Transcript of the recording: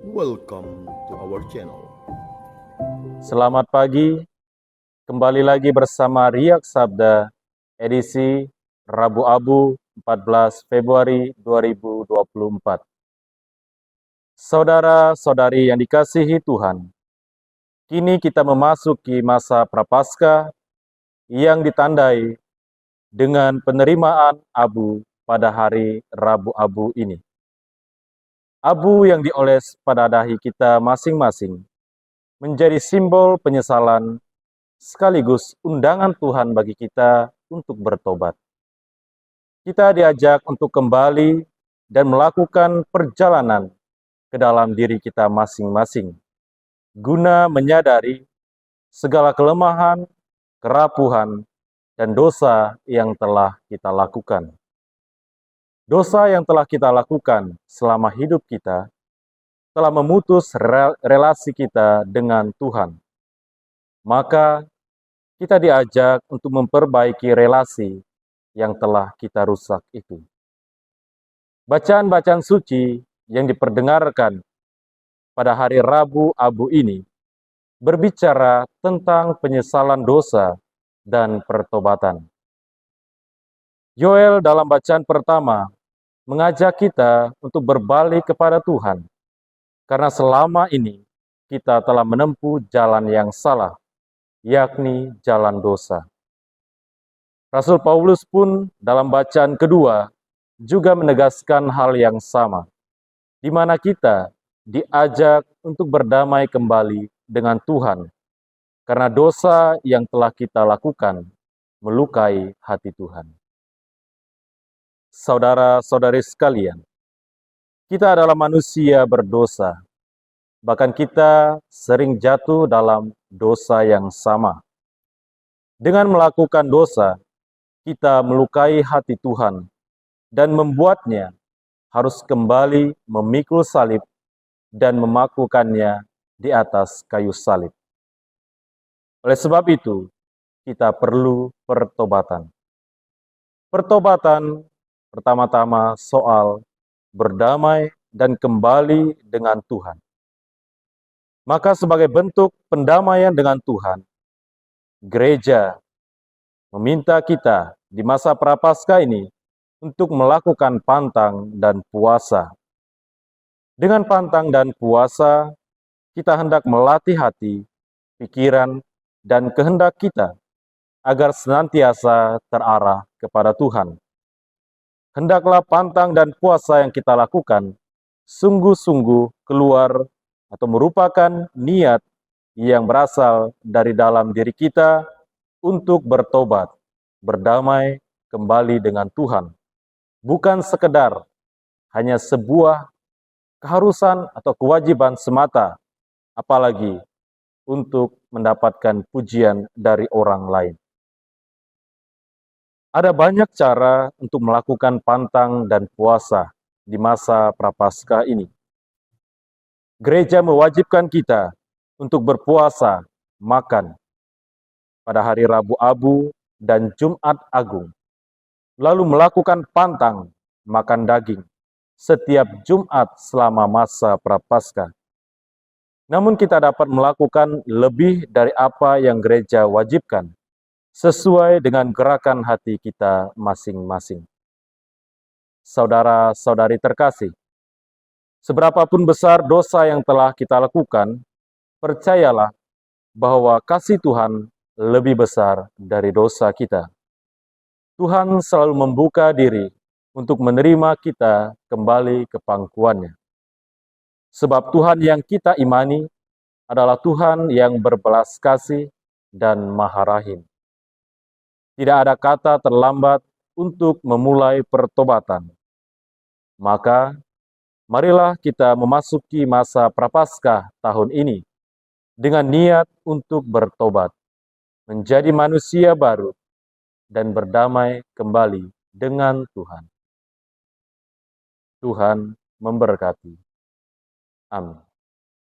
Welcome to our channel. Selamat pagi, kembali lagi bersama Riak Sabda, edisi Rabu Abu 14 Februari 2024. Saudara-saudari yang dikasihi Tuhan, kini kita memasuki masa Prapaskah yang ditandai dengan penerimaan abu pada hari Rabu Abu ini. Abu yang dioles pada dahi kita masing-masing menjadi simbol penyesalan sekaligus undangan Tuhan bagi kita untuk bertobat. Kita diajak untuk kembali dan melakukan perjalanan ke dalam diri kita masing-masing, guna menyadari segala kelemahan, kerapuhan, dan dosa yang telah kita lakukan. Dosa yang telah kita lakukan selama hidup kita telah memutus relasi kita dengan Tuhan. Maka kita diajak untuk memperbaiki relasi yang telah kita rusak itu. Bacaan-bacaan suci yang diperdengarkan pada hari Rabu Abu ini berbicara tentang penyesalan dosa dan pertobatan. Yoel dalam bacaan pertama mengajak kita untuk berbalik kepada Tuhan, karena selama ini kita telah menempuh jalan yang salah, yakni jalan dosa. Rasul Paulus pun dalam bacaan kedua juga menegaskan hal yang sama, di mana kita diajak untuk berdamai kembali dengan Tuhan, karena dosa yang telah kita lakukan melukai hati Tuhan. Saudara-saudari sekalian, kita adalah manusia berdosa, bahkan kita sering jatuh dalam dosa yang sama. Dengan melakukan dosa, kita melukai hati Tuhan dan membuatnya harus kembali memikul salib dan memakukannya di atas kayu salib. Oleh sebab itu, kita perlu pertobatan. Pertobatan pertama-tama soal berdamai dan kembali dengan Tuhan. Maka sebagai bentuk pendamaian dengan Tuhan, gereja meminta kita di masa Prapaskah ini untuk melakukan pantang dan puasa. Dengan pantang dan puasa, kita hendak melatih hati, pikiran, dan kehendak kita agar senantiasa terarah kepada Tuhan. Hendaklah pantang dan puasa yang kita lakukan sungguh-sungguh keluar atau merupakan niat yang berasal dari dalam diri kita untuk bertobat, berdamai kembali dengan Tuhan. Bukan sekedar hanya sebuah keharusan atau kewajiban semata, apalagi untuk mendapatkan pujian dari orang lain. Ada banyak cara untuk melakukan pantang dan puasa di masa Prapaskah ini. Gereja mewajibkan kita untuk berpuasa, makan pada hari Rabu Abu dan Jumat Agung, lalu melakukan pantang, makan daging setiap Jumat selama masa Prapaskah. Namun kita dapat melakukan lebih dari apa yang gereja wajibkan, sesuai dengan gerakan hati kita masing-masing. Saudara-saudari terkasih, seberapapun besar dosa yang telah kita lakukan, percayalah bahwa kasih Tuhan lebih besar dari dosa kita. Tuhan selalu membuka diri untuk menerima kita kembali ke pangkuannya. Sebab Tuhan yang kita imani adalah Tuhan yang berbelas kasih dan maha rahim. Tidak ada kata terlambat untuk memulai pertobatan. Maka, marilah kita memasuki masa Prapaskah tahun ini dengan niat untuk bertobat, menjadi manusia baru, dan berdamai kembali dengan Tuhan. Tuhan memberkati. Amin.